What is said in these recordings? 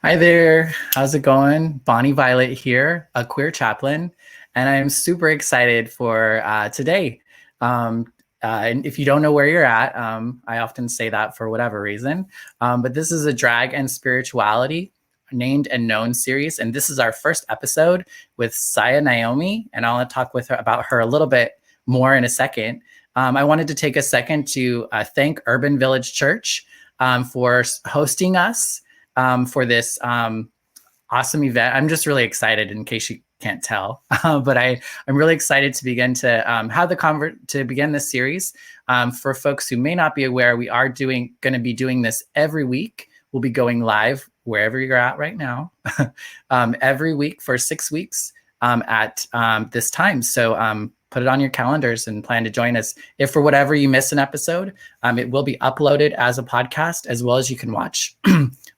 Hi there. How's it going? Bonnie Violet here, a queer chaplain, and I'm super excited for today. Um, and if you don't know where you're at, I often say that for whatever reason, but this is a drag and spirituality named and known series, and this is our first episode with Naomi, and I'll talk with her about her a little bit more in a second. I wanted to take a second to thank Urban Village Church for hosting us for this awesome event. I'm just really excited in case you can't tell, but I'm really excited to begin to have to begin this series. For folks who may not be aware, we are going to be doing this every week. We'll be going live wherever you're at right now, every week for 6 weeks at this time. So put it on your calendars and plan to join us. If for whatever you miss an episode, it will be uploaded as a podcast, as well as you can watch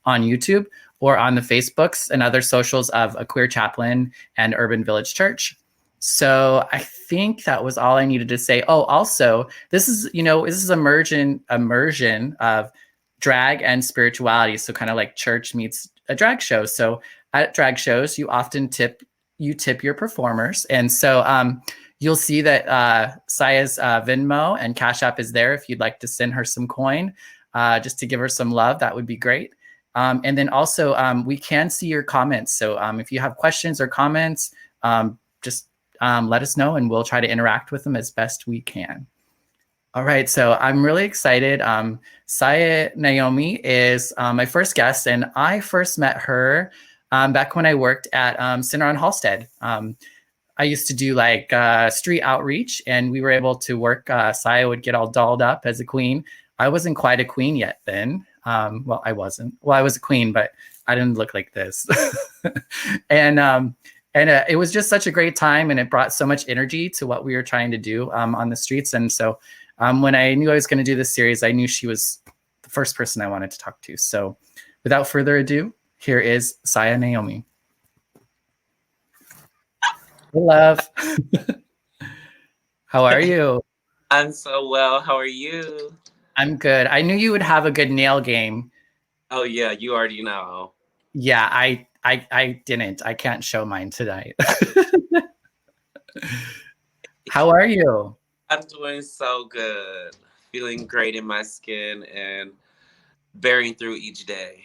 on YouTube or on the Facebooks and other socials of A Queer Chaplain and Urban Village Church. So I think that was all I needed to say. Oh, also, this is immersion of drag and spirituality. So kind of like church meets a drag show. So at drag shows, you often tip your performers. And so you'll see that Saya's Venmo and Cashapp is there if you'd like to send her some coin just to give her some love. That would be great. And then also we can see your comments. So if you have questions or comments, just let us know and we'll try to interact with them as best we can. All right, so I'm really excited. Saya Naomi is my first guest, and I first met her back when I worked at Center on Halstead. I used to do like street outreach, and we were able to work. Saya would get all dolled up as a queen. I wasn't quite a queen yet then. Well, I wasn't. Well, I was a queen, but I didn't look like this. and it was just such a great time, and it brought so much energy to what we were trying to do on the streets. And so when I knew I was going to do this series, I knew she was the first person I wanted to talk to. So without further ado, here is Saya Naomi. Hey, love. How are you? I'm so well. How are you? I'm good. I knew you would have a good nail game. Oh yeah, you already know. Yeah, I didn't. I can't show mine tonight. How are you? I'm doing so good. Feeling great in my skin and bearing through each day.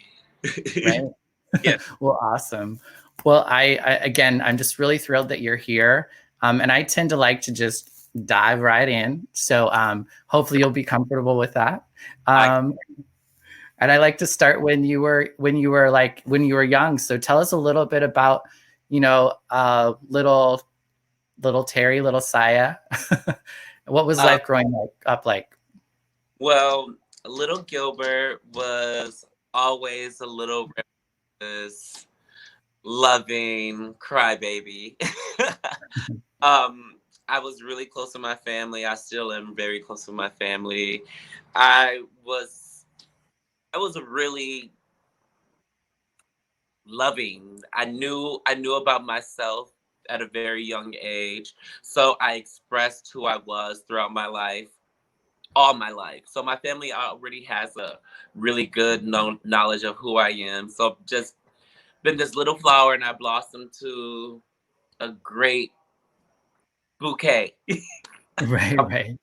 Right? Yeah. Well, awesome. Well, again, I'm just really thrilled that you're here. And I tend to like to just dive right in. So hopefully you'll be comfortable with that. And I like to start when you were young. So tell us a little bit about, little Terry, little Saya. What was life growing up like? Well, little Gilbert was always a little restless, loving crybaby. I was really close to my family. I still am very close to my family. I was really loving. I knew about myself at a very young age. So I expressed who I was throughout my life, all my life. So my family already has a really good knowledge of who I am. So just been this little flower and I blossomed to a great bouquet. Right.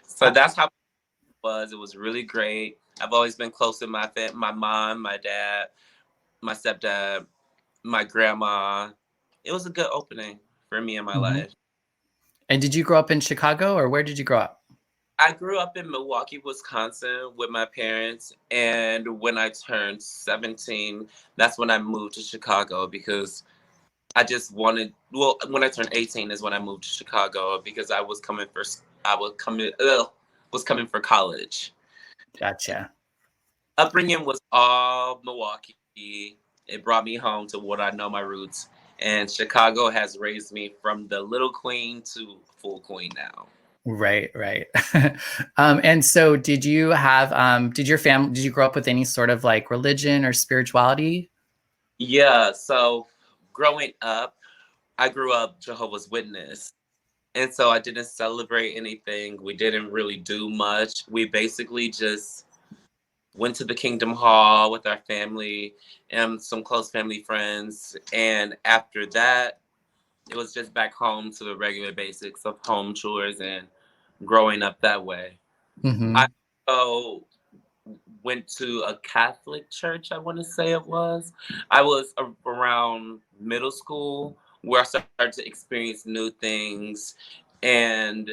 So that's how it was. It was really great. I've always been close to my mom, my dad, my stepdad, my grandma. It was a good opening for me in my life. And did you grow up in Chicago, or where did you grow up? I grew up in Milwaukee, Wisconsin with my parents. And when I turned 17, that's when I moved to Chicago because I just wanted, well, when I turned 18 is when I moved to Chicago because I was coming for college. Gotcha. Upbringing was all Milwaukee. It brought me home to what I know my roots. And Chicago has raised me from the little queen to full queen now. Right. And so did you grow up with any sort of like religion or spirituality? Yeah. So growing up, I grew up Jehovah's Witness. And so I didn't celebrate anything. We didn't really do much. We basically just went to the Kingdom Hall with our family and some close family friends. And after that, it was just back home to the regular basics of home chores and growing up that way. Mm-hmm. I also went to a Catholic church, I want to say it was. I was around middle school where I started to experience new things and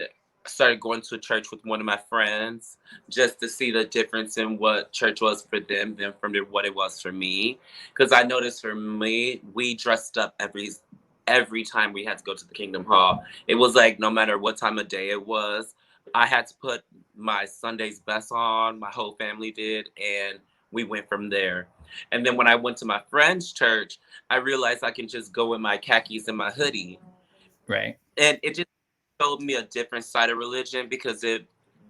started going to a church with one of my friends just to see the difference in what church was for them than from what it was for me. Because I noticed for me, we dressed up every time we had to go to the Kingdom Hall. It was like no matter what time of day it was, I had to put my Sunday's best on, my whole family did, and we went from there. And then when I went to my friend's church, I realized I can just go in my khakis and my hoodie. Right. And it just showed me a different side of religion because it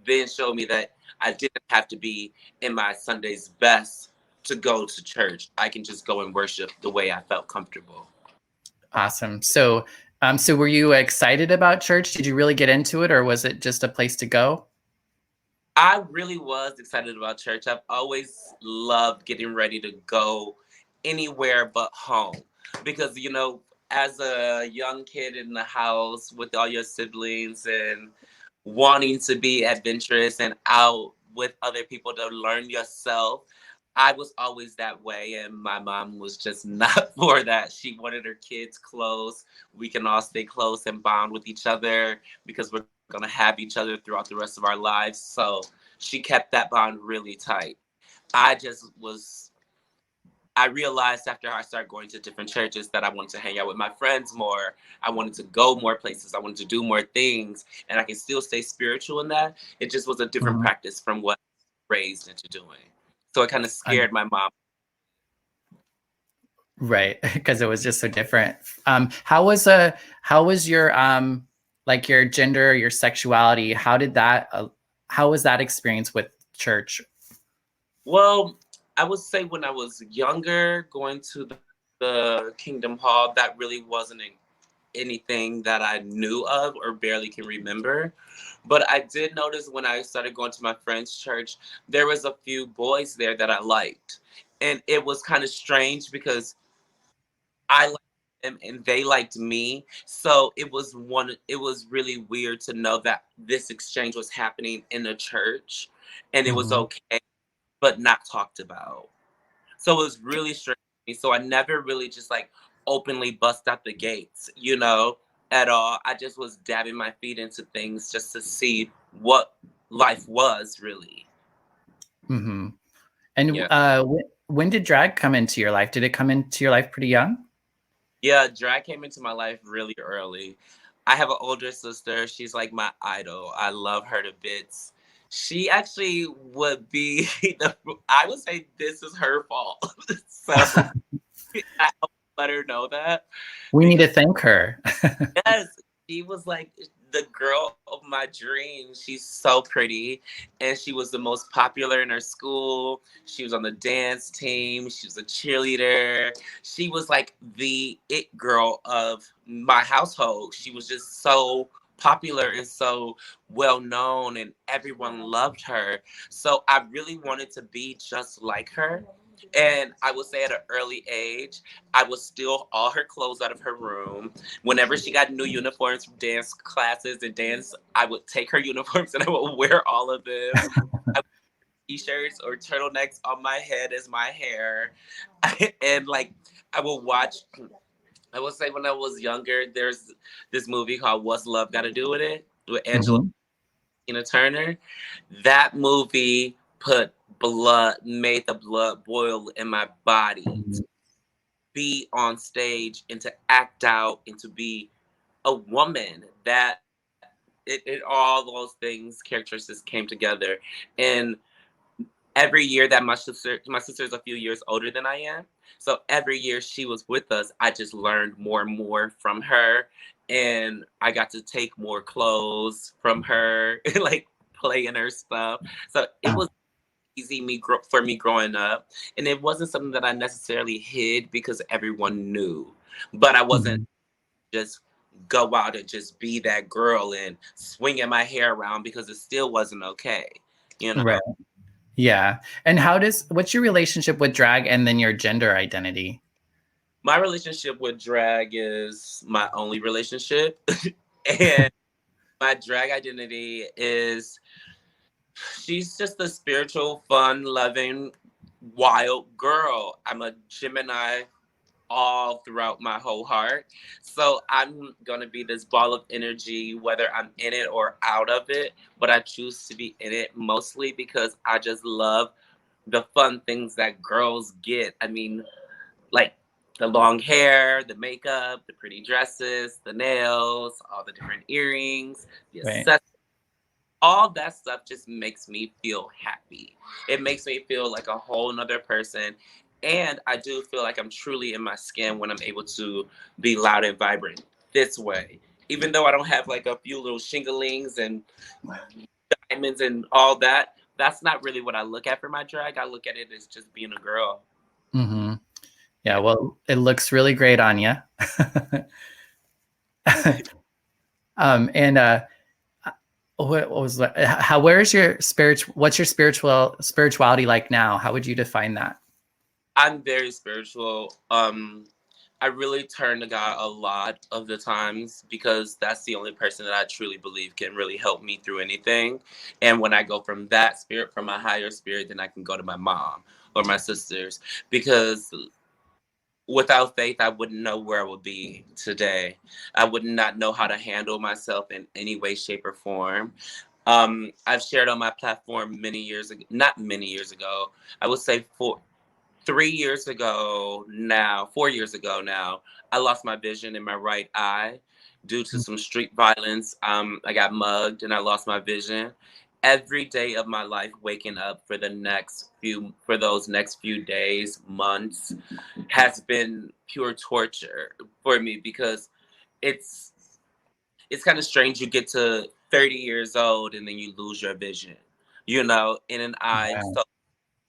then showed me that I didn't have to be in my Sunday's best to go to church. I can just go and worship the way I felt comfortable. Awesome. So, so were you excited about church? Did you really get into it, or was it just a place to go? I really was excited about church. I've always loved getting ready to go anywhere but home because, you know, as a young kid in the house with all your siblings and wanting to be adventurous and out with other people to learn yourself, I was always that way. And my mom was just not for that. She wanted her kids close. We can all stay close and bond with each other because we're going to have each other throughout the rest of our lives. So she kept that bond really tight. I just was, I realized after I started going to different churches that I wanted to hang out with my friends more. I wanted to go more places. I wanted to do more things. And I can still stay spiritual in that. It just was a different Mhm. practice from what I was raised into doing. So it kind of scared my mom. Right, because it was just so different. How was your like your gender, your sexuality? How was that experience with church? Well, I would say when I was younger, going to the Kingdom Hall, that really wasn't anything that I knew of or barely can remember. But I did notice when I started going to my friend's church, there was a few boys there that I liked. And it was kind of strange because I liked them and they liked me. So it was really weird to know that this exchange was happening in a church and it was Mhm. okay, but not talked about. So it was really strange to me. So I never really just like openly bust out the gates, you know, at all. I just was dabbing my feet into things just to see what life was really. Mm-hmm. And Yeah. when did drag come into your life? Did it come into your life pretty young? Yeah, drag came into my life really early. I have an older sister. She's like my idol. I love her to bits. She actually would be I would say this is her fault. So I let her know that We need to because thank her. yes, she was like the girl of my dreams. She's so pretty, and she was the most popular in her school. She was on the dance team. She was a cheerleader. She was like the it girl of my household. She was just so popular and so well known, and everyone loved her. So I really wanted to be just like her. And I would say at an early age, I would steal all her clothes out of her room. Whenever she got new uniforms from dance classes and dance, I would take her uniforms and I would wear all of them. I would wear t-shirts or turtlenecks on my head as my hair. And like I would watch, I would say when I was younger, there's this movie called What's Love Got to Do with It with Angela Mhm. Tina Turner. That movie made the blood boil in my body Mhm. be on stage and to act out and to be a woman that all those things characteristics came together. And every year that my sister's a few years older than I am, so every year she was with us, I just learned more and more from her, and I got to take more clothes from her and like play in her stuff. So it was easy for me growing up, and it wasn't something that I necessarily hid because everyone knew, but I wasn't Mhm. just go out and just be that girl and swinging my hair around because it still wasn't okay, you Right. know. Yeah. And what's your relationship with drag and then your gender identity? My relationship with drag is my only relationship. And my drag identity is she's just a spiritual, fun, loving, wild girl. I'm a Gemini all throughout my whole heart. So I'm going to be this ball of energy, whether I'm in it or out of it. But I choose to be in it mostly because I just love the fun things that girls get. I mean, like the long hair, the makeup, the pretty dresses, the nails, all the different earrings, the Right. accessories, all that stuff just makes me feel happy. It makes me feel like a whole nother person. And I do feel like I'm truly in my skin when I'm able to be loud and vibrant this way. Even though I don't have like a few little shinglings and diamonds and all that, that's not really what I look at for my drag. I look at it as just being a girl. Mm-hmm. Yeah, well, it looks really great on you. And what was that? Where's your what's your spirituality like now? How would you define that? I'm very spiritual. I really turn to God a lot of the times because that's the only person that I truly believe can really help me through anything. And when I go from that spirit, from my higher spirit, then I can go to my mom or my sisters because without faith, I wouldn't know where I would be today. I would not know how to handle myself in any way, shape, or form. I've shared on my platform many years ago, not many years ago, I would say 3 years ago now, 4 years ago now, I lost my vision in my right eye due to some street violence. I got mugged and I lost my vision. Every day of my life, waking up for those next few days, months, has been pure torture for me because it's it's kind of strange. You get to 30 years old and then you lose your vision, in an eye. Yeah. So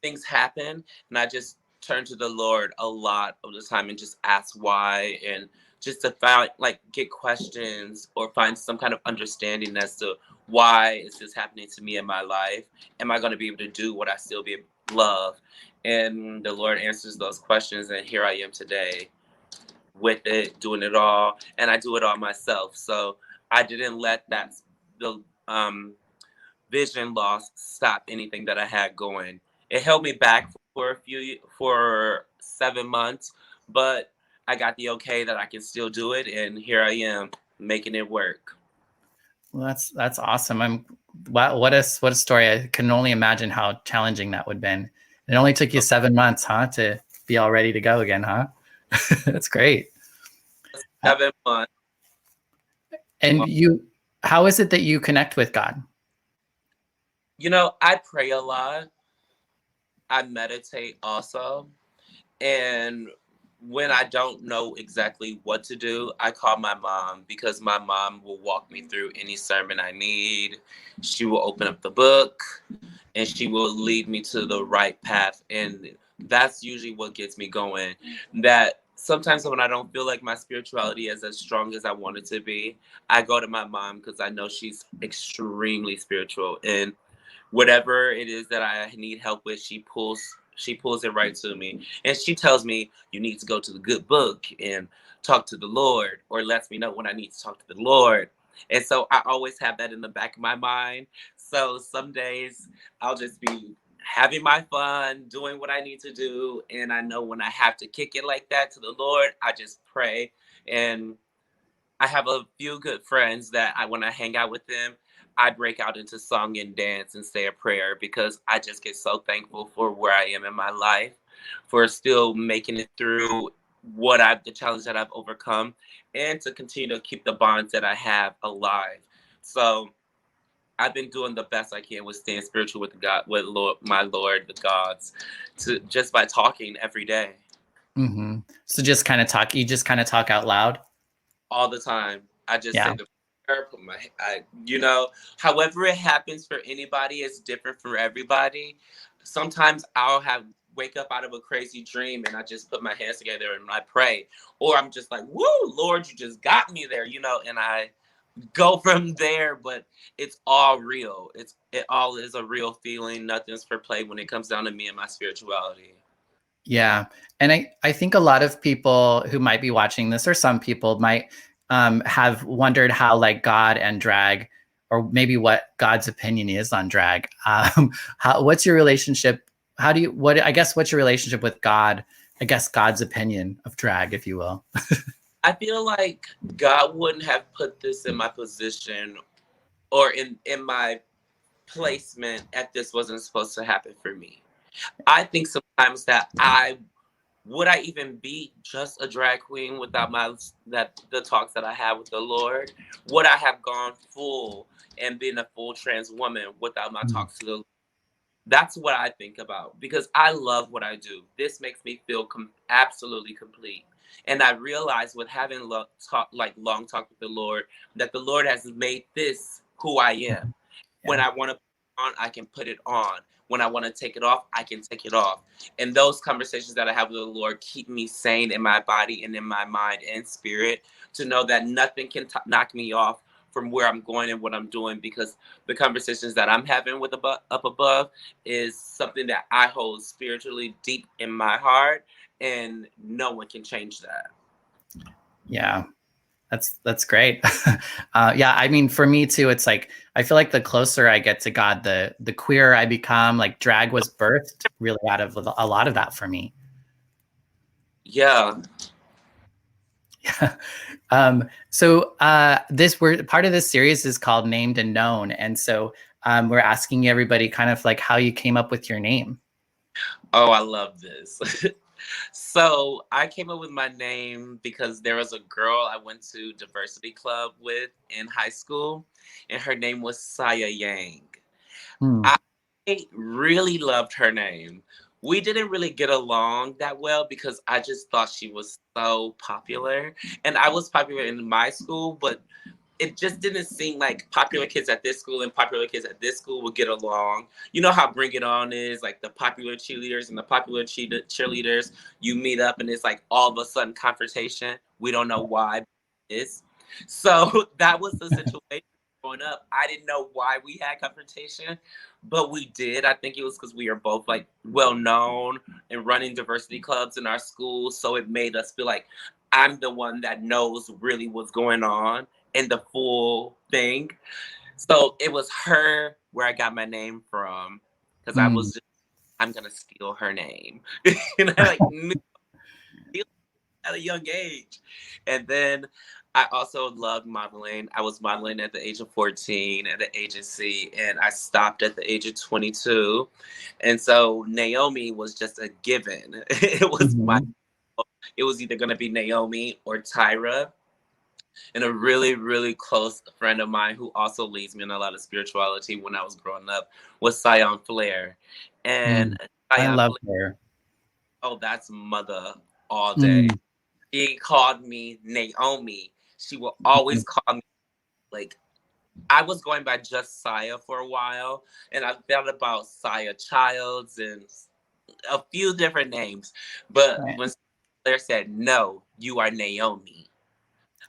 things happen and I just turn to the Lord a lot of the time and just ask why and just to find like get questions or find some kind of understanding as to why is this happening to me in my life. Am I going to be able to do what I still be love? And the Lord answers those questions and here I am today with it, doing it all, and I do it all myself. So I didn't let the vision loss stop anything that I had going. It held me back for 7 months, but I got the okay that I can still do it, and here I am making it work. Well, that's awesome. Wow, what a story. I can only imagine how challenging that would have been. It only took you 7 months, huh, to be all ready to go again, huh? That's great. 7 months. And how is it that you connect with God? I pray a lot. I meditate also. And when I don't know exactly what to do, I call my mom because my mom will walk me through any sermon I need. She will open up the book and she will lead me to the right path. And that's usually what gets me going. That sometimes when I don't feel like my spirituality is as strong as I want it to be, I go to my mom because I know she's extremely spiritual. And whatever it is that I need help with, she pulls it right to me. And she tells me you need to go to the good book and talk to the Lord, or lets me know when I need to talk to the Lord. And so I always have that in the back of my mind. So some days I'll just be having my fun, doing what I need to do. And I know when I have to kick it like that to the Lord, I just pray. And I have a few good friends that when I hang out with them, I break out into song and dance and say a prayer because I just get so thankful for where I am in my life, for still making it through the challenge that I've overcome, and to continue to keep the bonds that I have alive. So I've been doing the best I can with staying spiritual with God, with my Lord, the gods, to just by talking every day. Mm-hmm. So you just kind of talk out loud. All the time. I just Yeah. say the prayer, however it happens for anybody is different for everybody. Sometimes wake up out of a crazy dream and I just put my hands together and I pray. Or I'm just like, woo, Lord, you just got me there, and I go from there. But it's all real. It all is a real feeling. Nothing's for play when it comes down to me and my spirituality. Yeah. And I think a lot of people who might be watching this, or some people might have wondered how like God and drag, or maybe what God's opinion is on drag. What's your relationship? What's your relationship with God? I guess God's opinion of drag, if you will. I feel like God wouldn't have put this in my position or in my placement if this wasn't supposed to happen for me. I think sometimes that would I even be just a drag queen without the talks that I had with the Lord? Would I have gone full and been a full trans woman without my talks to the Lord? That's what I think about, because I love what I do. This makes me feel absolutely complete. And I realize with having long talk with the Lord, that the Lord has made this who I am. Yeah. When I want to put it on, I can put it on. When I want to take it off, I can take it off. And those conversations that I have with the Lord keep me sane in my body and in my mind and spirit, to know that nothing can knock me off from where I'm going and what I'm doing, because the conversations that I'm having with up above is something that I hold spiritually deep in my heart, and no one can change that. Yeah. That's great. Yeah, I mean, for me too, it's like I feel like the closer I get to God, the queerer I become. Like drag was birthed really out of a lot of that for me. Yeah. Yeah. So part of this series is called Named and Known, and so we're asking everybody kind of like how you came up with your name. Oh, I love this. So I came up with my name because there was a girl I went to diversity club with in high school, and her name was Saya Yang. I really loved her name. We didn't really get along that well because I just thought she was so popular. And I was popular in my school, but it just didn't seem like popular kids at this school and popular kids at this school would get along. You know how Bring It On is, like the popular cheerleaders and the popular cheerleaders, you meet up and it's like all of a sudden confrontation. We don't know why it's. So that was the situation growing up. I didn't know why we had confrontation, but we did. I think it was because we are both like well known and running diversity clubs in our school. So it made us feel like I'm the one that knows really what's going on and the full thing. So it was her where I got my name from, because I was just, I'm gonna steal her name. And I like knew at a young age. And then I also loved modeling. I was modeling at the age of 14 at an agency, and I stopped at the age of 22. And so Naomi was just a given. It was it was either gonna be Naomi or Tyra. And a really, really close friend of mine who also leads me in a lot of spirituality when I was growing up was Sion Flair. And I love her. Oh, that's mother all day. She called me Naomi. She will always call me, like, I was going by just Saya for a while, and I thought about Saya Childs and a few different names. But when Flair said, no, you are Naomi,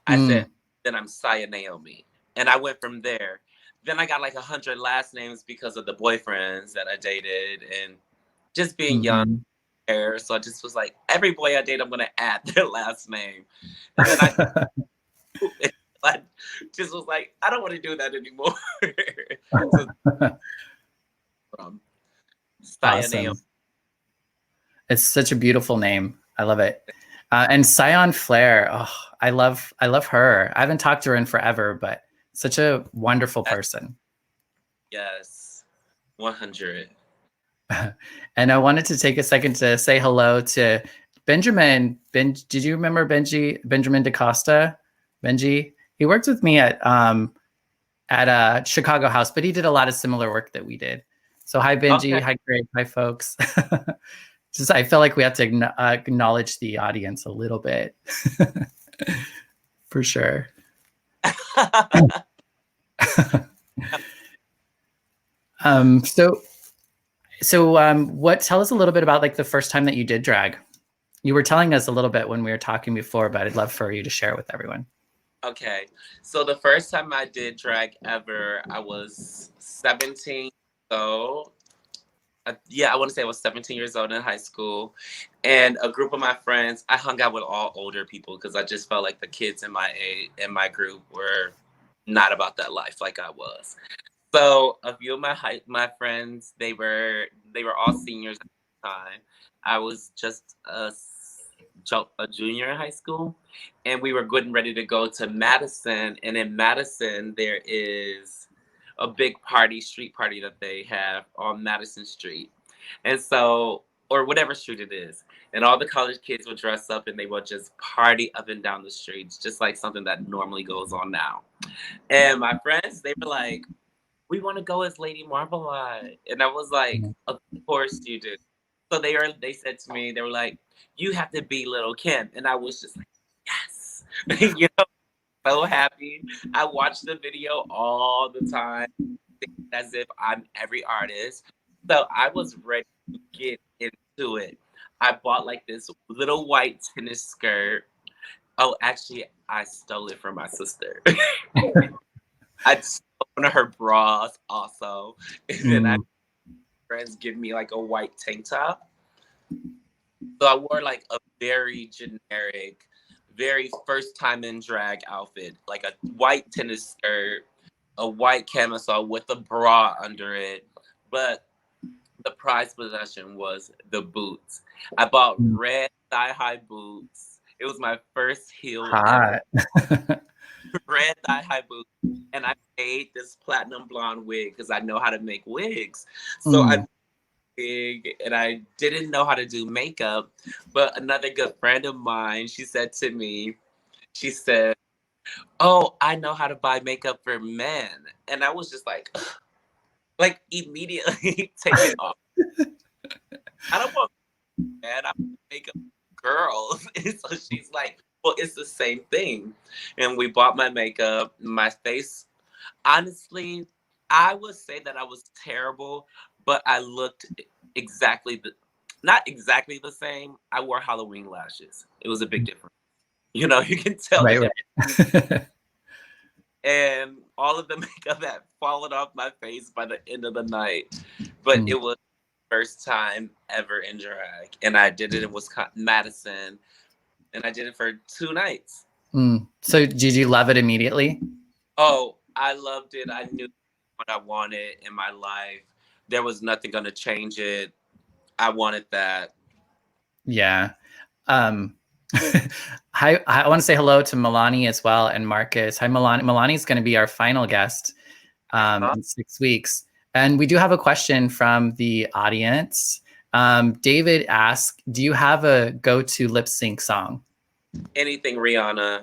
I said, then I'm Saya Naomi. And I went from there. Then I got like 100 last names because of the boyfriends that I dated and just being young. So I just was like, every boy I date, I'm going to add their last name. And then I just was like, I don't want to do that anymore. Saya Naomi. It's such a beautiful name. I love it. And Sion Flair, oh, I love her. I haven't talked to her in forever, but such a wonderful person. Yes, 100. And I wanted to take a second to say hello to Benjamin. Did you remember Benjamin DaCosta? Benji? He worked with me at Chicago House, but he did a lot of similar work that we did. So hi, Benji. Okay. Hi, Greg. Hi, folks. Just I feel like we have to acknowledge the audience a little bit, for sure. Tell us a little bit about like the first time that you did drag. You were telling us a little bit when we were talking before, but I'd love for you to share it with everyone. Okay. So the first time I did drag ever, I was 17. So yeah, I want to say I was 17 years old in high school, and a group of my friends. I hung out with all older people because I just felt like the kids in my group were not about that life like I was. So a few of my friends, they were all seniors at the time. I was just a junior in high school, and we were good and ready to go to Madison. And in Madison, there is a big street party that they have on Madison Street, and so or whatever street it is. And all the college kids would dress up and they would just party up and down the streets, just like something that normally goes on now. And my friends, they were like, we want to go as Lady Marmalade. And I was like, of course you do. So they said to me, they were like, you have to be Little Kim. And I was just like, yes. You know, so happy. I watch the video all the time as if I'm every artist. So I was ready to get into it. I bought like this little white tennis skirt. Oh, actually, I stole it from my sister. I stole one of her bras also. And then I friends give me like a white tank top. So I wore like a very generic, very first time in drag outfit, like a white tennis skirt, a white camisole with a bra under it. But the prized possession was the boots. I bought red thigh-high boots. It was my first heel ever. Red thigh-high boots. And I made this platinum blonde wig because I know how to make wigs. So I wig and I didn't know how to do makeup. But another good friend of mine, she said to me, she said, oh, I know how to buy makeup for men. And I was just like immediately take it off. I don't want men, I want makeup girls. And so she's like, well, it's the same thing. And we bought my makeup, my face. Honestly, I would say that I was terrible, but I looked not exactly the same. I wore Halloween lashes. It was a big difference. You know, you can tell. Right. And all of the makeup had fallen off my face by the end of the night. But it was the first time ever in drag. And I did it in Madison. And I did it for 2 nights. So did you love it immediately? Oh, I loved it. I knew what I wanted in my life. There was nothing going to change it. I wanted that. Yeah. Hi, I want to say hello to Milani as well and Marcus. Hi, Milani. Milani's going to be our final guest in 6 weeks. And we do have a question from the audience. David asked, do you have a go-to lip sync song? Anything Rihanna.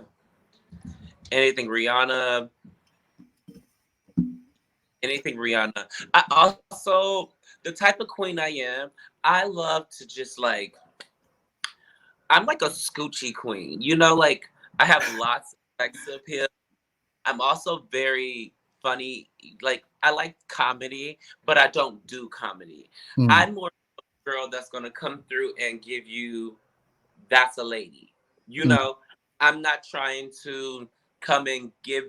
Anything Rihanna. Anything Rihanna. I also, the type of queen I am, I love to just like, I'm like a scoochie queen, you know, like I have lots of sex appeal. I'm also very funny. Like I like comedy, but I don't do comedy. I'm more a girl that's going to come through and give you, that's a lady, you know. I'm not trying to come and give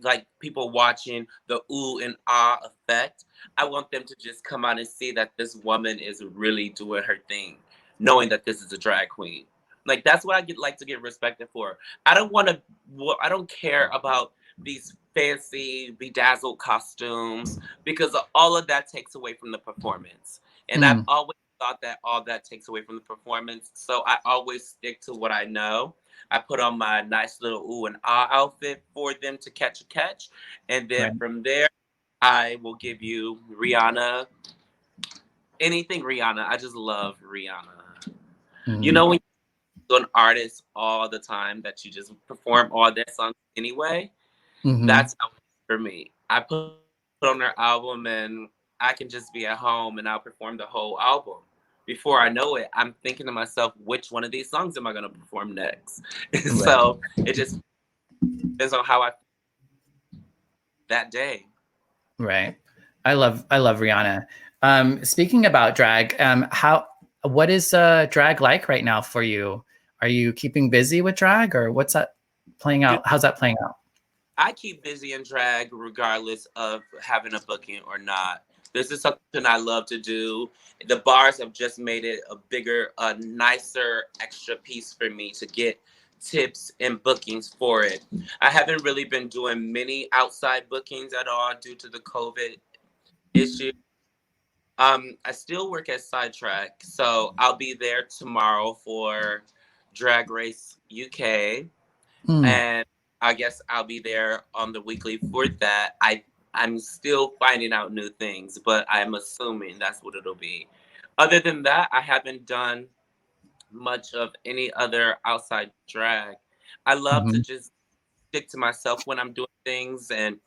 like people watching the ooh and ah effect. I want them to just come out and see that this woman is really doing her thing, knowing that this is a drag queen. Like that's what I like to get respected for. I don't care about these fancy bedazzled costumes because all of that takes away from the performance. And I've always thought that all that takes away from the performance. So I always stick to what I know. I put on my nice little ooh and ah outfit for them to catch a catch. And then from there, I will give you Rihanna. Anything Rihanna. I just love Rihanna. You know, when you're an artist all the time that you just perform all their songs anyway, that's how it is for me. I put on their album and I can just be at home and I'll perform the whole album. Before I know it, I'm thinking to myself, which one of these songs am I going to perform next? So it just depends on how I feel that day. Right. I love Rihanna. Speaking about drag, what is drag like right now for you? Are you keeping busy with drag or what's that? playing out? How's that playing out? I keep busy in drag regardless of having a booking or not. This is something I love to do. The bars have just made it a bigger, a nicer extra piece for me to get tips and bookings for it. I haven't really been doing many outside bookings at all due to the COVID issue. I still work at Sidetrack, so I'll be there tomorrow for Drag Race UK. And I guess I'll be there on the weekly for that. I'm still finding out new things, but I'm assuming that's what it'll be. Other than that, I haven't done much of any other outside drag. I love to just stick to myself when I'm doing things and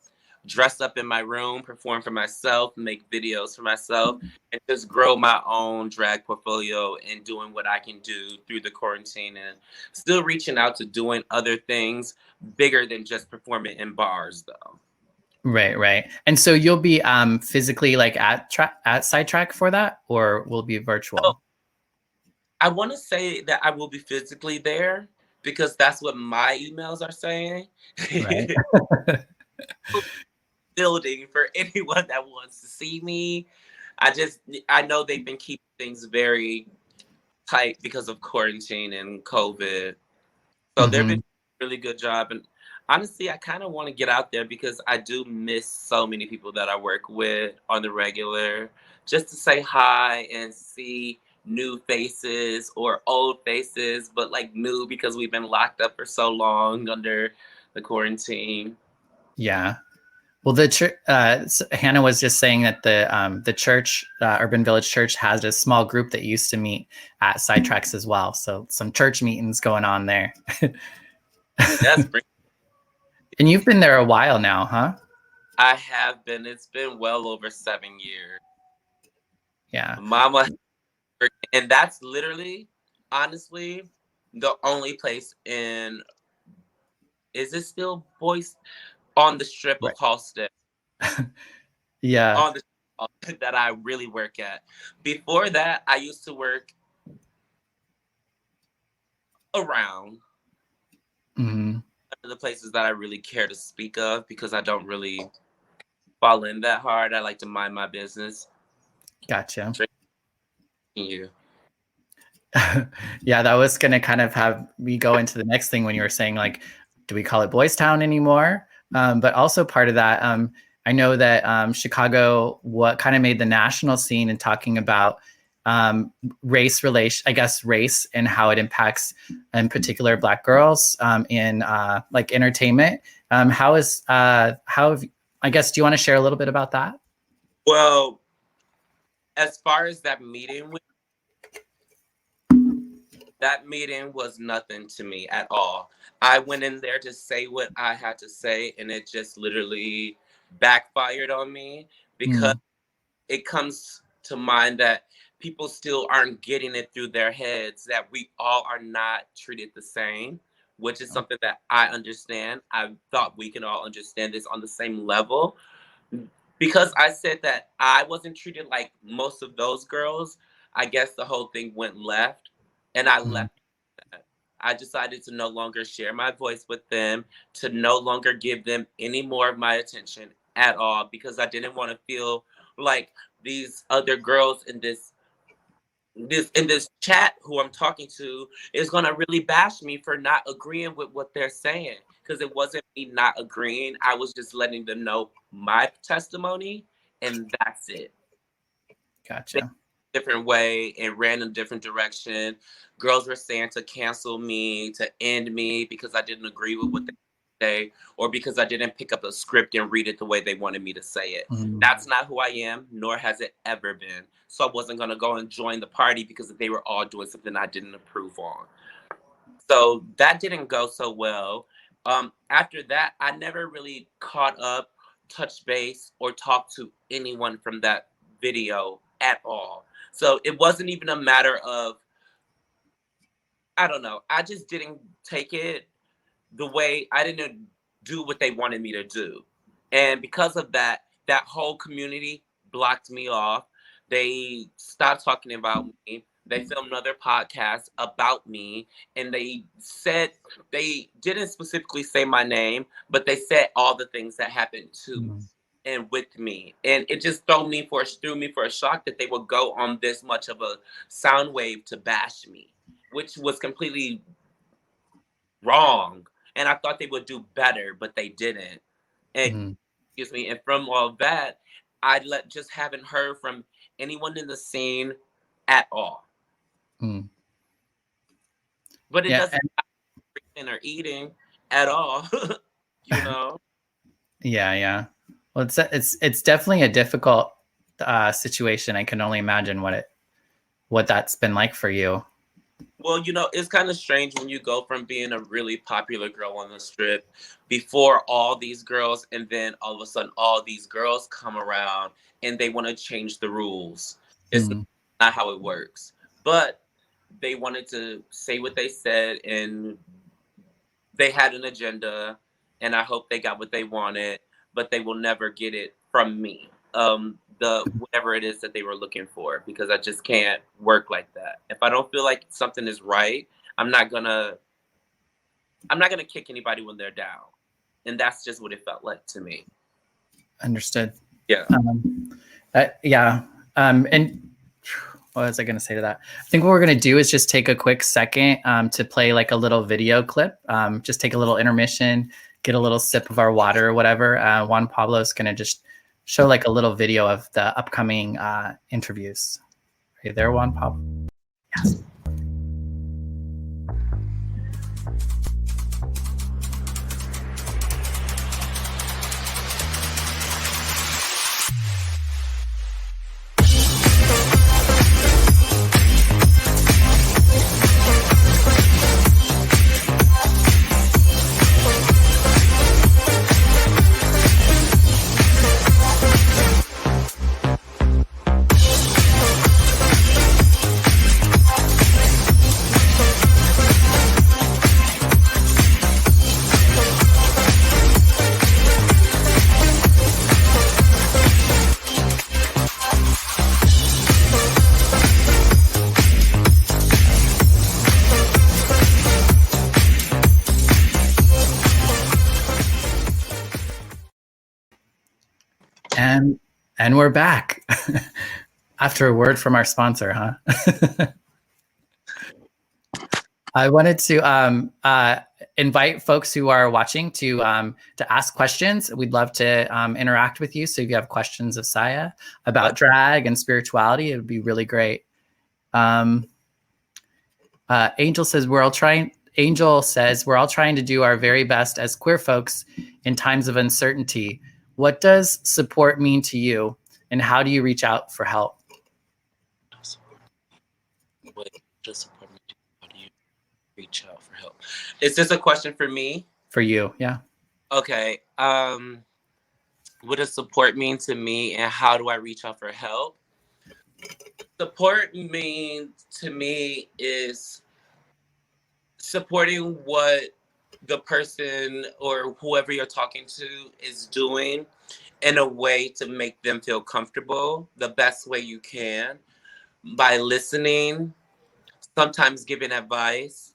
dress up in my room, perform for myself, make videos for myself, and just grow my own drag portfolio and doing what I can do through the quarantine and still reaching out to doing other things bigger than just performing in bars though. Right. And so you'll be physically like at Sidetrack for that, or will it be virtual? So, I want to say that I will be physically there because that's what my emails are saying. Right. Building for anyone that wants to see me. I know they've been keeping things very tight because of quarantine and COVID. So they've been doing a really good job. And honestly, I kind of want to get out there because I do miss so many people that I work with on the regular, just to say hi and see new faces or old faces, but like new because we've been locked up for so long under the quarantine. Yeah. Well, the church, Hannah was just saying that the church, Urban Village Church, has a small group that used to meet at Sidetracks as well. So some church meetings going on there. That's great. And you've been there a while now, huh? I have been. It's been well over 7 years. Yeah. Mama, and that's literally, honestly, the only place in. Is it still Boys on the strip of Halsted? Yeah. On the that I really work at. Before that, I used to work around. The places that I really care to speak of because I don't really fall in that hard. I like to mind my business. Gotcha. You. Yeah, that was going to kind of have me go into the next thing when you were saying, like, do we call it Boys Town anymore? But also part of that, I know that Chicago, what kind of made the national scene and talking about race and how it impacts, in particular, Black girls in like entertainment. How I guess, do you want to share a little bit about that? Well, as far as that meeting was nothing to me at all. I went in there to say what I had to say, and it just literally backfired on me because it comes to mind that people still aren't getting it through their heads that we all are not treated the same, which is something that I understand. I thought we can all understand this on the same level. Because I said that I wasn't treated like most of those girls, I guess the whole thing went left, and I left. I decided to no longer share my voice with them, to no longer give them any more of my attention at all, because I didn't want to feel like these other girls in this chat who I'm talking to is gonna really bash me for not agreeing with what they're saying. Because it wasn't me not agreeing. I was just letting them know my testimony, and that's it. Gotcha. Different way and ran in a different direction. Girls were saying to cancel me, to end me because I didn't agree with what they say, or because I didn't pick up a script and read it the way they wanted me to say it. That's not who I am, nor has it ever been. So I wasn't gonna go and join the party because they were all doing something I didn't approve on. So that didn't go so well. After that, I never really caught up, touched base, or talked to anyone from that video at all. So it wasn't even a matter of, I don't know, I just didn't take it the way, I didn't do what they wanted me to do. And because of that, that whole community blocked me off. They stopped talking about me. They filmed another podcast about me, and they said, they didn't specifically say my name, but they said all the things that happened to and with me. And it just threw me for a shock that they would go on this much of a sound wave to bash me, which was completely wrong. And I thought they would do better, but they didn't. And excuse me. And from all that, just haven't heard from anyone in the scene at all. But it doesn't matter or eating at all, you know. Yeah. Well, it's definitely a difficult situation. I can only imagine what that's been like for you. Well, you know, it's kind of strange when you go from being a really popular girl on the strip before all these girls, and then all of a sudden all these girls come around and they want to change the rules. It's not how it works. But they wanted to say what they said, and they had an agenda, and I hope they got what they wanted, but they will never get it from me. Whatever it is that they were looking for, because I just can't work like that. If I don't feel like something is right, I'm not gonna kick anybody when they're down. And that's just what it felt like to me. Understood. Yeah. And what was I going to say to that? I think what we're going to do is just take a quick second to play like a little video clip. Just take a little intermission, get a little sip of our water or whatever. Juan Pablo is going to just show like a little video of the upcoming interviews. Are you there, Juan Pablo? Yes. And we're back after a word from our sponsor, huh? I wanted to invite folks who are watching to ask questions. We'd love to interact with you. So if you have questions of Saya about drag and spirituality, it would be really great. Angel says we're all trying to do our very best as queer folks in times of uncertainty. What does support mean to you, and how do you reach out for help? What does support mean to you? How do you reach out for help? Is this a question for me? For you, yeah. Okay. What does support mean to me, and how do I reach out for help? Support means to me is supporting what the person or whoever you're talking to is doing in a way to make them feel comfortable the best way you can, by listening, sometimes giving advice,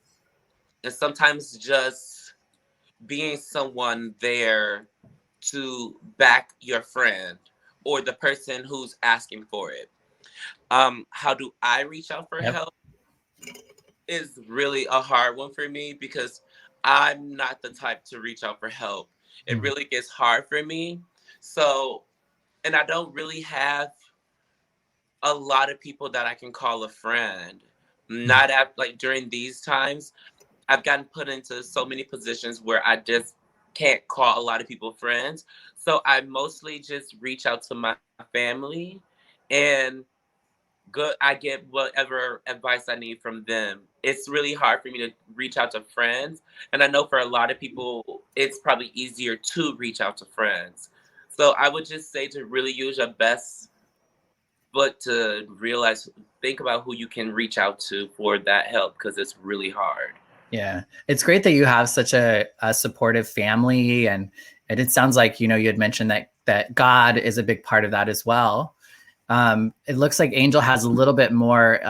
and sometimes just being someone there to back your friend or the person who's asking for it. How do I reach out for help? Is really a hard one for me, because I'm not the type to reach out for help. It really gets hard for me. So, and I don't really have a lot of people that I can call a friend. Not at, like, during these times, I've gotten put into so many positions where I just can't call a lot of people friends. So I mostly just reach out to my family, and I get whatever advice I need from them. It's really hard for me to reach out to friends. And I know for a lot of people, it's probably easier to reach out to friends. So I would just say to really use your best foot to think about who you can reach out to for that help, because it's really hard. Yeah, it's great that you have such a supportive family. And it sounds like, you had mentioned that God is a big part of that as well. It looks like Angel has a little bit more.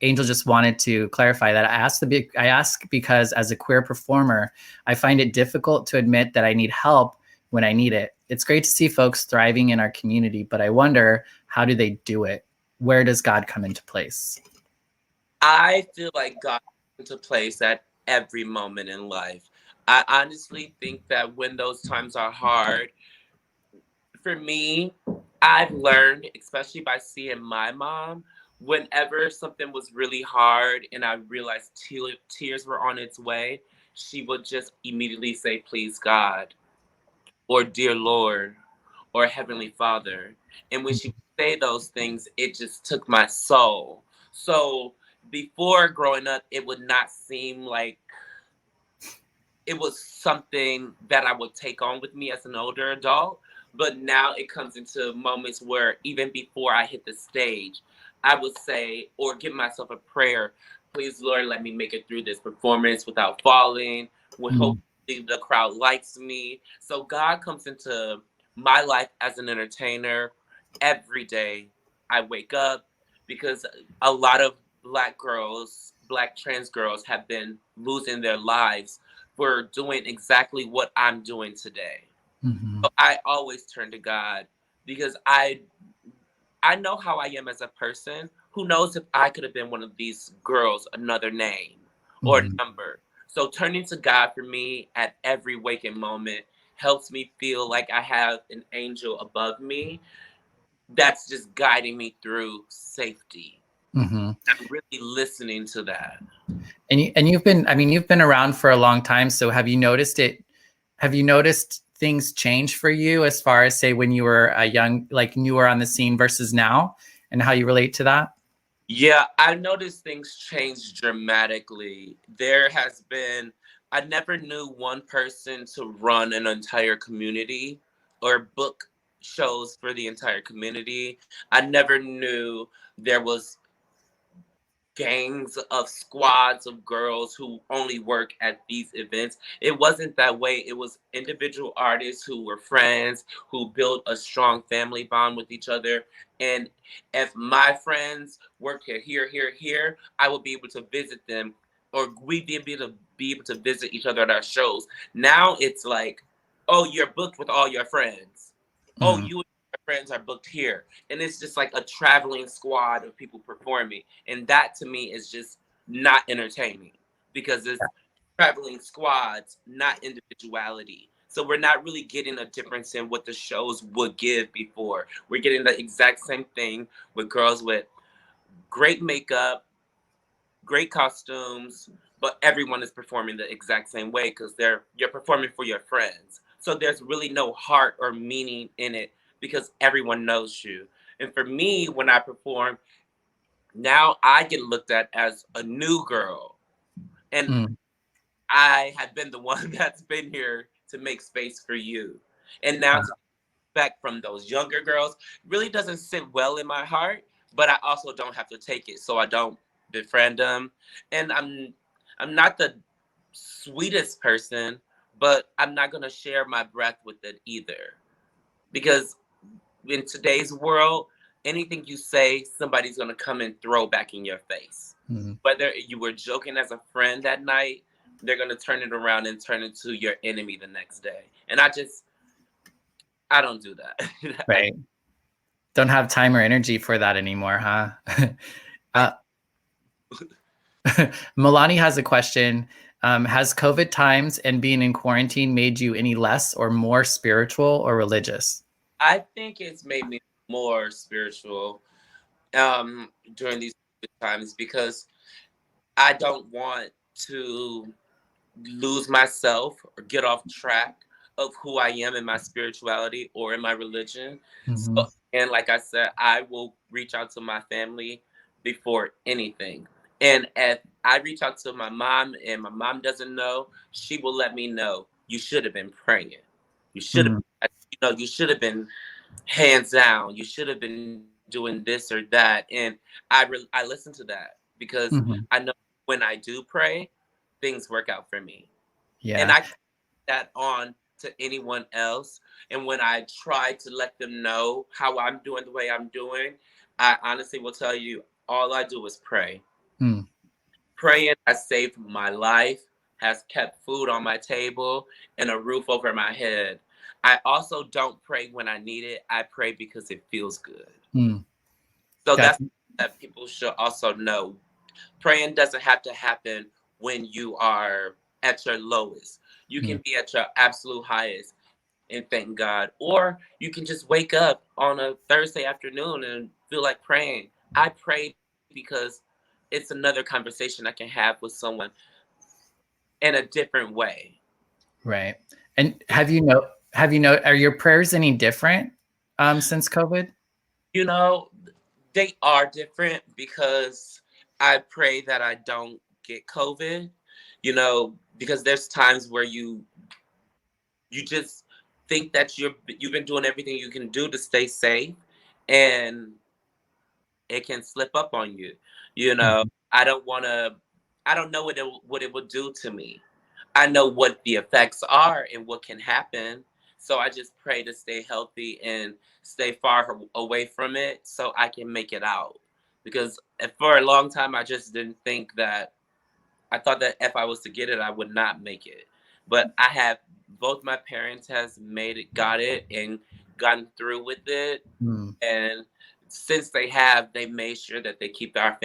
Angel just wanted to clarify that. I ask because as a queer performer, I find it difficult to admit that I need help when I need it. It's great to see folks thriving in our community, but I wonder, how do they do it? Where does God come into place? I feel like God comes into place at every moment in life. I honestly think that when those times are hard, for me, I've learned, especially by seeing my mom, whenever something was really hard and I realized tears were on its way, she would just immediately say, "Please, God," or "Dear Lord," or "Heavenly Father." And when she would say those things, it just took my soul. So before growing up, it would not seem like it was something that I would take on with me as an older adult. But now it comes into moments where even before I hit the stage, I would say or give myself a prayer, "Please, Lord, let me make it through this performance without falling. With hopefully the crowd likes me." So God comes into my life as an entertainer every day. I wake up because a lot of Black girls, Black trans girls have been losing their lives for doing exactly what I'm doing today. Mm-hmm. So I always turn to God because I know how I am as a person. Who knows if I could have been one of these girls, another name or Mm-hmm. number. So turning to God for me at every waking moment helps me feel like I have an angel above me that's just guiding me through safety. Mm-hmm. I'm really listening to that. And you've been, I mean, you've been around for a long time. So have you noticed it? Have you noticed things change for you as far as, say, when you were a young, like newer on the scene versus now, and how you relate to that? Yeah, I noticed things change dramatically. There has been, I never knew one person to run an entire community or book shows for the entire community. I never knew there was gangs of squads of girls who only work at these events. It wasn't that way. It was individual artists who were friends, who built a strong family bond with each other. And if my friends work here, I would be able to visit them, or we'd be able to visit each other at our shows. Now it's like, oh, you're booked with all your friends. Oh, Mm-hmm. you and your friends are booked here. And it's just like a traveling squad of people performing. And that to me is just not entertaining because it's traveling squads, not individuality. So we're not really getting a difference in what the shows would give before. We're getting the exact same thing with girls with great makeup, great costumes, but everyone is performing the exact same way because you're performing for your friends. So there's really no heart or meaning in it because everyone knows you. And for me, when I perform, now I get looked at as a new girl. And I have been the one that's been here to make space for you. And now to back from those younger girls really doesn't sit well in my heart, but I also don't have to take it, so I don't befriend them. And I'm not the sweetest person, but I'm not gonna share my breath with it either. Because in today's world, anything you say, somebody's gonna come and throw back in your face. Mm-hmm. Whether you were joking as a friend that night, they're gonna turn it around and turn it to your enemy the next day. And I don't do that. Right. Don't have time or energy for that anymore, huh? uh, Milani has a question. Has COVID times and being in quarantine made you any less or more spiritual or religious? I think it's made me more spiritual during these times because I don't want to lose myself or get off track of who I am in my spirituality or in my religion. Mm-hmm. So, and like I said, I will reach out to my family before anything. And if I reach out to my mom and my mom doesn't know, she will let me know. You should have been praying. You should have, Mm-hmm. you should have been hands down. You should have been doing this or that. And I listen to that because Mm-hmm. I know when I do pray, things work out for me. And Yeah. I that on to anyone else. And when I try to let them know how I'm doing the way I'm doing, I honestly will tell you all I do is pray. Mm. Praying has saved my life, has kept food on my table, and a roof over my head. I also don't pray when I need it. I pray because it feels good. Mm. So Def- that's that people should also know. Praying doesn't have to happen when you are at your lowest. You can mm. be at your absolute highest and thank God. Or you can just wake up on a Thursday afternoon and feel like praying. I pray because it's another conversation I can have with someone in a different way. Right. And are your prayers any different since COVID? You know, they are different because I pray that I don't get COVID, because there's times where you just think that you've been doing everything you can do to stay safe, and it can slip up on you. You know, Mhm. I don't want to. I don't know what it will do to me. I know what the effects are and what can happen. So I just pray to stay healthy and stay far away from it so I can make it out. Because for a long time, I just didn't think that. I thought that if I was to get it, I would not make it. But I have both my parents has made it, got it, and gotten through with it. Mm. And since they have, they made sure that they keep our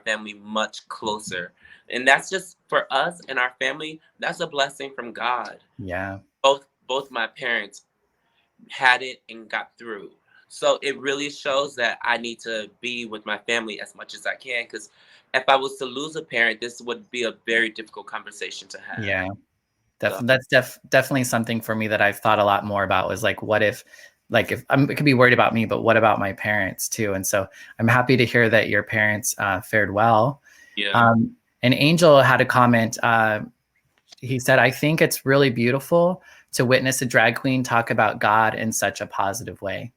family much closer. And that's just for us and our family. That's a blessing from God. Yeah. Both my parents had it and got through. So it really shows that I need to be with my family as much as I can, because if I was to lose a parent, this would be a very difficult conversation to have. Yeah. So That's definitely something for me that I've thought a lot more about, was like, what if, like, if it could be worried about me, but what about my parents too? And so I'm happy to hear that your parents fared well. yeah. And Angel had a comment. He said, I think it's really beautiful to witness a drag queen talk about God in such a positive way.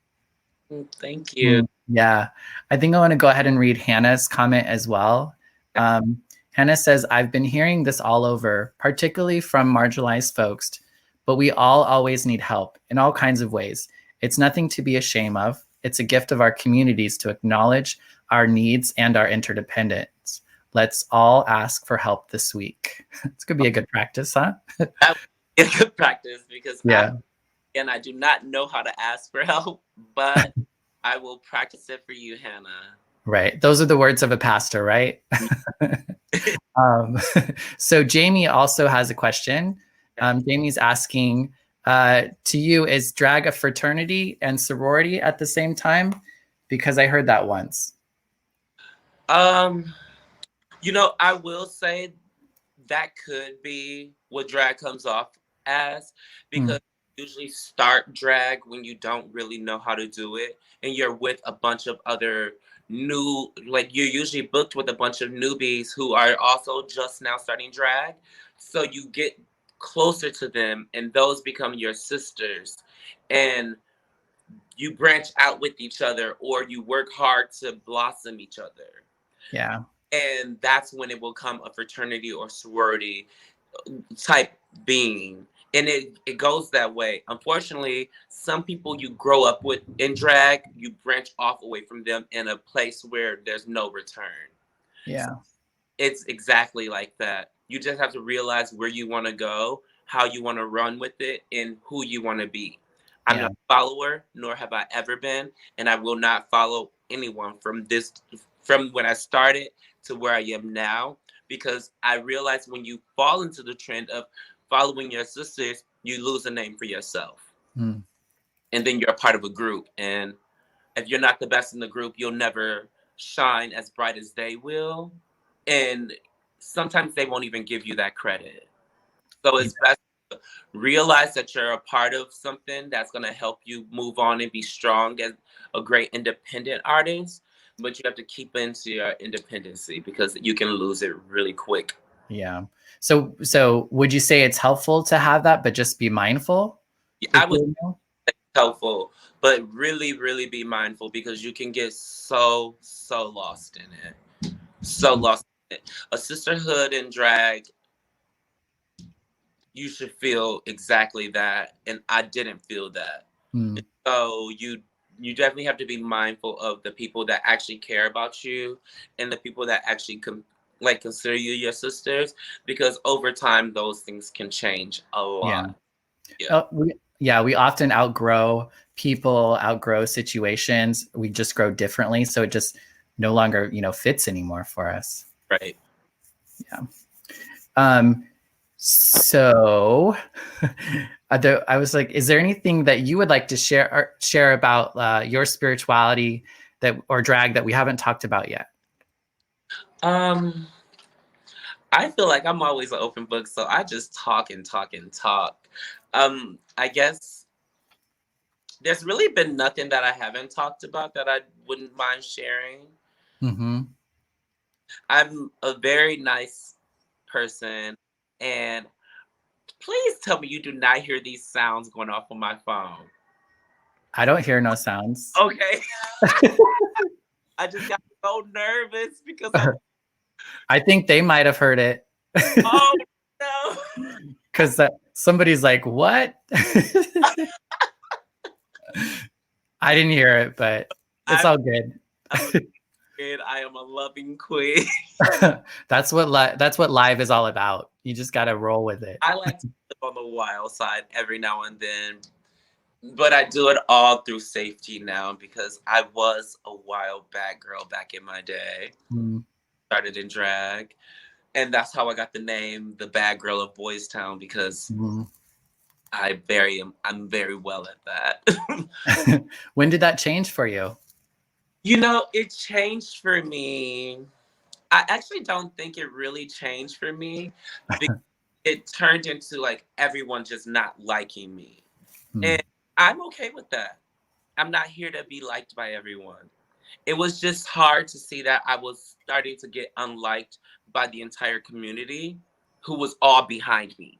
Thank you. Yeah, I think I want to go ahead and read Hannah's comment as well. Hannah says, I've been hearing this all over, particularly from marginalized folks, but we all always need help in all kinds of ways. It's nothing to be ashamed of. It's a gift of our communities to acknowledge our needs and our interdependence. Let's all ask for help this week. It's going to be a good practice, huh? That would be a good practice because Yeah, I do not know how to ask for help, but I will practice it for you, Hannah. right. Those are the words of a pastor, right? Um, so Jamie also has a question. Jamie's asking, to you, is drag a fraternity and sorority at the same time? Because I heard that once. Um, I will say that could be what drag comes off as, Mm, because you usually start drag when you don't really know how to do it, and you're with a bunch of other you're usually booked with a bunch of newbies who are also just now starting drag. So you get closer to them, and those become your sisters. And you branch out with each other, or you work hard to blossom each other. yeah, And that's when it will become a fraternity or sorority type being. And it goes that way. Unfortunately, some people you grow up with in drag, you branch off away from them in a place where there's no return. So yeah, it's exactly like that. You just have to realize where you want to go, how you want to run with it, and who you want to be. I'm yeah, not a follower, nor have I ever been, and I will not follow anyone from when I started to where I am now, because I realize when you fall into the trend of following your sisters, you lose a name for yourself. mm, And then you're a part of a group. And if you're not the best in the group, you'll never shine as bright as they will. And sometimes they won't even give you that credit. So yeah, it's best to realize that you're a part of something that's going to help you move on and be strong as a great independent artist. But you have to keep into your independency, because you can lose it really quick. yeah. So would you say it's helpful to have that, but just be mindful I if would you know? say helpful, but really, really be mindful, because you can get so lost in it. So lost in it. A sisterhood in drag, you should feel exactly that, and I didn't feel that. Mm, So you definitely have to be mindful of the people that actually care about you, and the people that actually like consider you your sisters, because over time those things can change a Yeah. lot. Yeah. We often outgrow people, outgrow situations. We just grow differently. So it just no longer, fits anymore for us. Right. Yeah. So I was like, is there anything that you would like to share about your spirituality or drag that we haven't talked about yet? I feel like I'm always an open book, so I just talk and talk and talk. I guess there's really been nothing that I haven't talked about that I wouldn't mind sharing. Mm-hmm. I'm a very nice person, and please tell me you do not hear these sounds going off on my phone. I don't hear no sounds. Okay. I just got so nervous because I think they might have heard it. Oh no. Because somebody's like, what? I didn't hear it, but it's all good. I am a loving queen. That's what live is all about. You just got to roll with it. I like to live on the wild side every now and then, but I do it all through safety now because I was a wild bad girl back in my day. Started in drag, and that's how I got the name the Bad Girl of Boys Town, because I'm very well at that. When did that change for you? It changed for me. I actually don't think it really changed for me. It turned into like everyone just not liking me. And I'm okay with that. I'm not here to be liked by everyone. It was just hard to see that I was starting to get unliked by the entire community who was all behind me.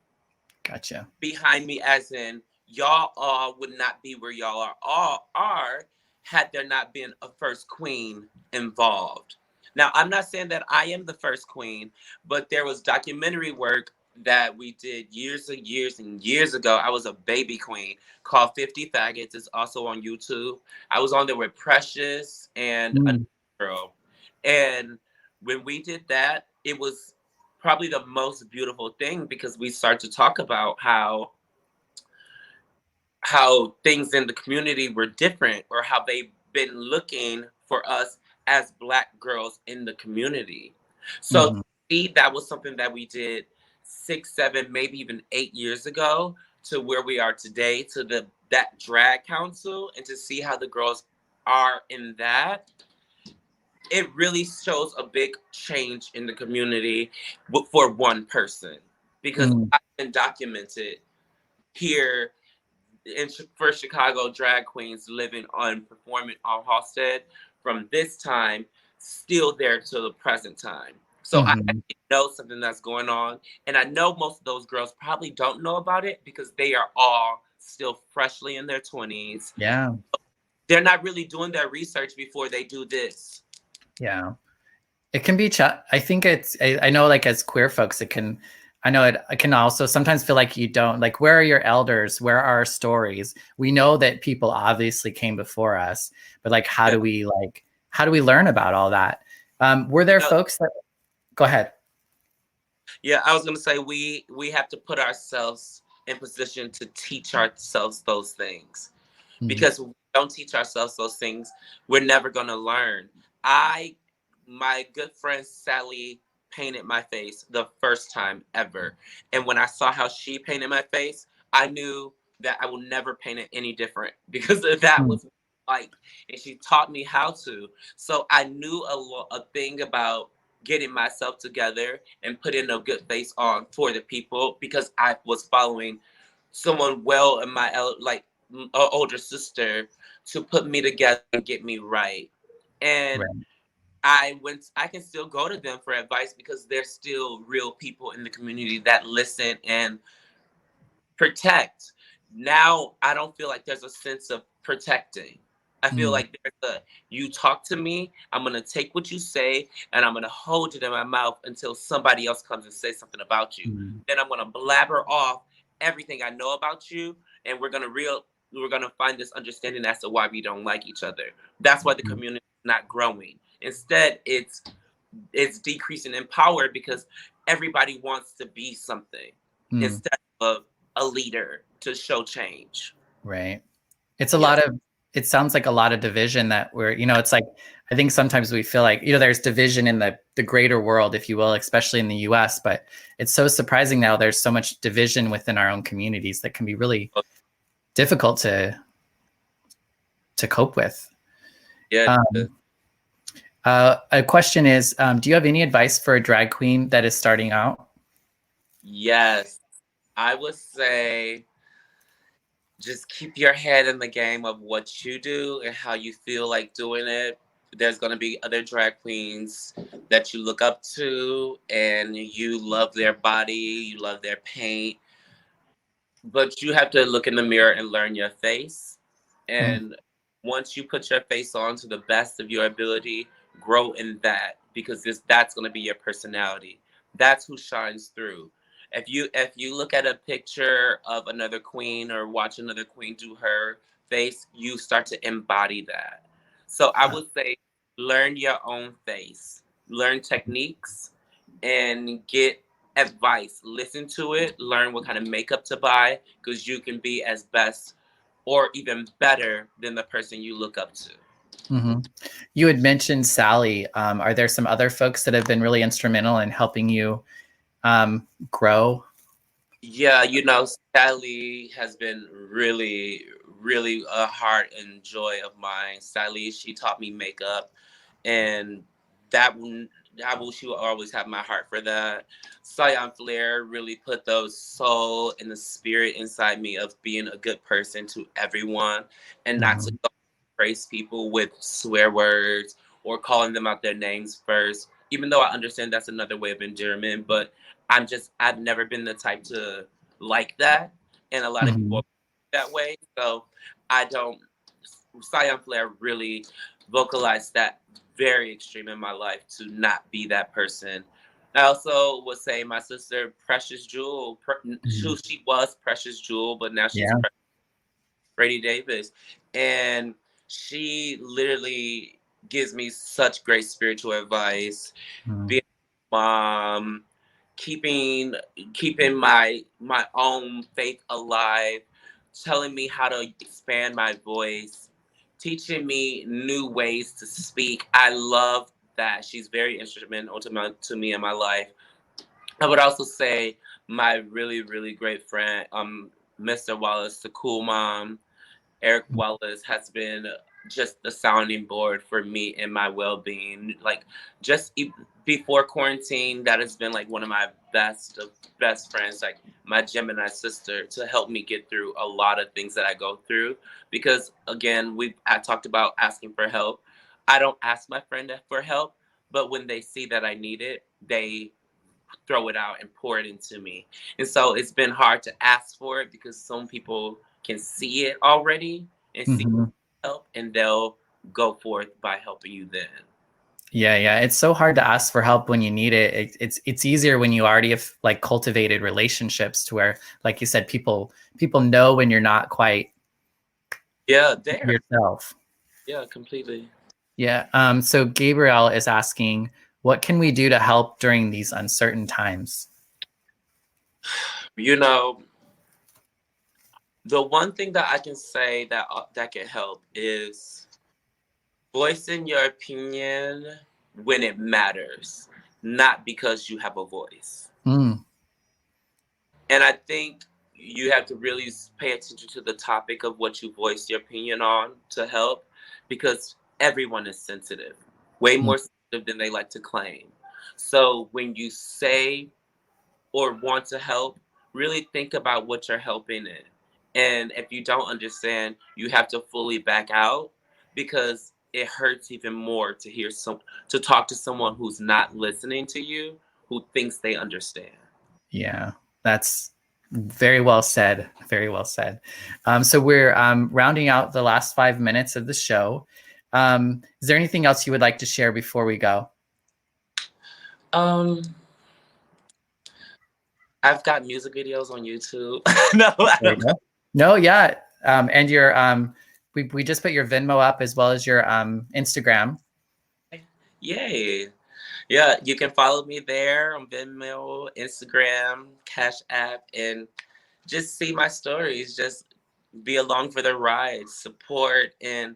Gotcha. Behind me as in y'all all would not be where y'all are had there not been a first queen involved. Now, I'm not saying that I am the first queen, but there was documentary work that we did years and years and years ago. I was a baby queen called 50 Faggots. It's also on YouTube. I was on there with Precious and a girl. And when we did that, it was probably the most beautiful thing because we start to talk about how things in the community were different, or how they've been looking for us as Black girls in the community. So see, that was something that we did 6, 7, maybe even 8 years ago, to where we are today, to that drag council, and to see how the girls are in that. It really shows a big change in the community for one person, because I've been documented here for Chicago drag queens living on performing on Halsted from this time still there to the present time. So I know something that's going on, and I know most of those girls probably don't know about it because they are all still freshly in their 20s. Yeah. They're not really doing their research before they do this. Yeah. It can be, I think I know, like, as queer folks, it can also sometimes feel like you don't, like, where are your elders? Where are our stories? We know that people obviously came before us, but like, how do we learn about all that? Were there folks that, go ahead. Yeah, I was going to say, we have to put ourselves in position to teach ourselves those things, because if we don't teach ourselves those things, we're never going to learn. My good friend Sally painted my face the first time ever. And when I saw how she painted my face, I knew that I will never paint it any different, because that was like, and she taught me how to. So I knew a thing about getting myself together and putting a good face on for the people, because I was following someone well in my older sister to put me together and get me right. And I can still go to them for advice because they're still real people in the community that listen and protect. Now I don't feel like there's a sense of protecting. I feel like you talk to me, I'm going to take what you say and I'm going to hold it in my mouth until somebody else comes and says something about you. Then I'm going to blabber off everything I know about you, and we're going to find this understanding as to why we don't like each other. That's why the community is not growing. Instead, it's it's decreasing in power because everybody wants to be something instead of a leader to show change. Right. It's a lot of, it sounds like a lot of division that we're, it's like, I think sometimes we feel like, there's division in the greater world, if you will, especially in the US, but it's so surprising now there's so much division within our own communities that can be really difficult to cope with. Yeah. A question is, do you have any advice for a drag queen that is starting out? Yes, I would say just keep your head in the game of what you do and how you feel like doing it. There's going to be other drag queens that you look up to and you love their body, you love their paint, but you have to look in the mirror and learn your face. And once you put your face on to the best of your ability, grow in that, because that's going to be your personality. That's who shines through. If you look at a picture of another queen or watch another queen do her face, you start to embody that. So I would say learn your own face, learn techniques, and get advice. Listen to it, learn what kind of makeup to buy, because you can be as best or even better than the person you look up to. Mm-hmm. You had mentioned Sally. Are there some other folks that have been really instrumental in helping you grow? Yeah, Sally has been really, really a heart and joy of mine. Sally, she taught me makeup, and she will always have my heart for that. Sion Flair really put those soul and the spirit inside me of being a good person to everyone, and not to go praise people with swear words or calling them out their names first. Even though I understand that's another way of endearment, but I've never been the type to like that, and a lot of people are that way. So I don't. Sion Flair really vocalized that very extreme in my life to not be that person. I also would say my sister Precious Jewel. She was Precious Jewel, but now she's Brady Davis, and she literally gives me such great spiritual advice. Being a mom, keeping my own faith alive, telling me how to expand my voice, teaching me new ways to speak. I love that. She's very instrumental to me in my life. I would also say my really, really great friend, Mr. Wallace, the cool mom, Eric Wallace, has been just the sounding board for me and my well-being. Like, before quarantine, that has been like one of my best friends, like my Gemini sister, to help me get through a lot of things that I go through. Because again, I talked about asking for help. I don't ask my friend for help, but when they see that I need it, they throw it out and pour it into me. And so it's been hard to ask for it because some people can see it already and see help, and they'll go forth by helping you then. Yeah. It's so hard to ask for help when you need it. It's easier when you already have like cultivated relationships to where, like you said, people know when you're not quite there yourself. Yeah, completely. Yeah. So Gabriel is asking, what can we do to help during these uncertain times? The one thing that I can say that can help is voicing your opinion when it matters, not because you have a voice. And I think you have to really pay attention to the topic of what you voice your opinion on to help, because everyone is sensitive, way more sensitive than they like to claim. So when you say or want to help, really think about what you're helping in. And if you don't understand, you have to fully back out, because it hurts even more to talk to someone who's not listening to you, who thinks they understand. Yeah, that's very well said. Very well said. So we're rounding out the last 5 minutes of the show. Is there anything else you would like to share before we go? I've got music videos on YouTube. No, yeah. And your we just put your Venmo up as well as your Instagram. Yay. Yeah, you can follow me there on Venmo, Instagram, Cash App, and just see my stories. Just be along for the ride, support. And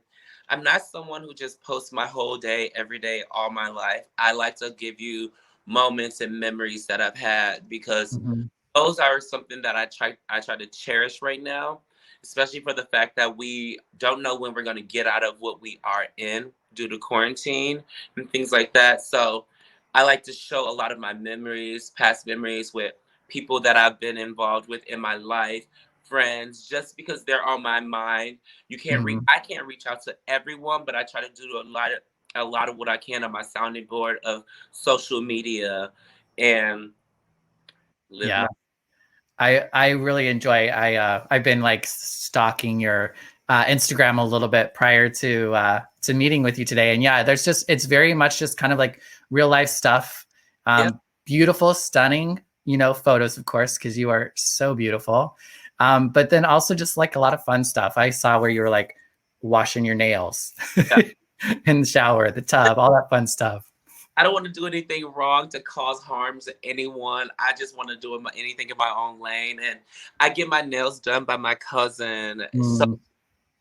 I'm not someone who just posts my whole day, every day, all my life. I like to give you moments and memories that I've had because Mhm. those are something that I try to cherish right now, especially for the fact that we don't know when we're going to get out of what we are in due to quarantine and things like that. So I like to show a lot of my memories, past memories with people that I've been involved with in my life, friends, just because they're on my mind. Mhm. I can't reach out to everyone, but I try to do a lot of what I can on my sounding board of social media and live Yeah. my. I really enjoy. I've been like stalking your Instagram a little bit prior to meeting with you today, and yeah, there's just it's very much just kind of like real life stuff. Yeah. Beautiful, stunning, photos, of course, because you are so beautiful. But then also just like a lot of fun stuff. I saw where you were like washing your nails Yeah. in the shower, the tub, all that fun stuff. I don't want to do anything wrong to cause harm to anyone. I just want to do anything in my own lane. And I get my nails done by my cousin. So Mm,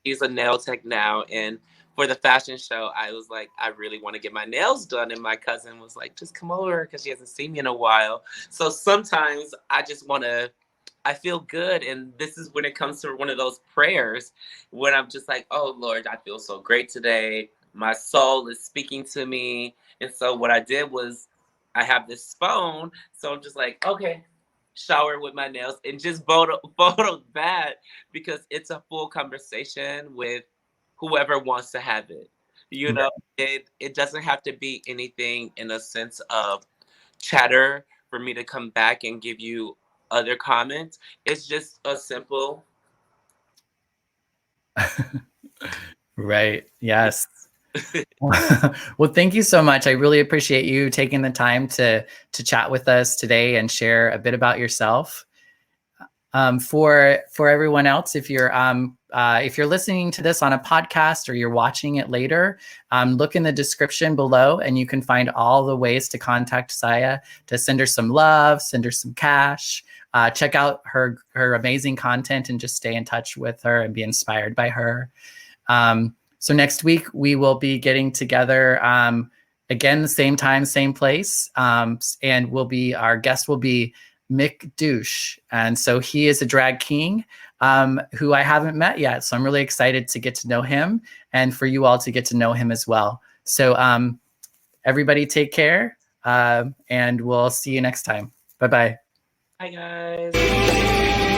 she's a nail tech now. And for the fashion show, I was like, I really want to get my nails done. And my cousin was like, just come over because she hasn't seen me in a while. So sometimes I just want to, I feel good. And this is when it comes to one of those prayers when I'm just like, oh, Lord, I feel so great today. My soul is speaking to me. And so what I did was I have this phone. So I'm just like, okay, shower with my nails and just photo that because it's a full conversation with whoever wants to have it. You know, it doesn't have to be anything in a sense of chatter for me to come back and give you other comments. It's just a simple. right. Yes. Well, thank you so much. I really appreciate you taking the time to chat with us today and share a bit about yourself. For everyone else, if you're listening to this on a podcast or you're watching it later, look in the description below, and you can find all the ways to contact Saya to send her some love, send her some cash. Check out her amazing content and just stay in touch with her and be inspired by her. So next week we will be getting together again, the same time, same place, and our guest will be Mick Douche. And so he is a drag king who I haven't met yet. So I'm really excited to get to know him and for you all to get to know him as well. So everybody take care and we'll see you next time. Bye-bye. Hi, guys.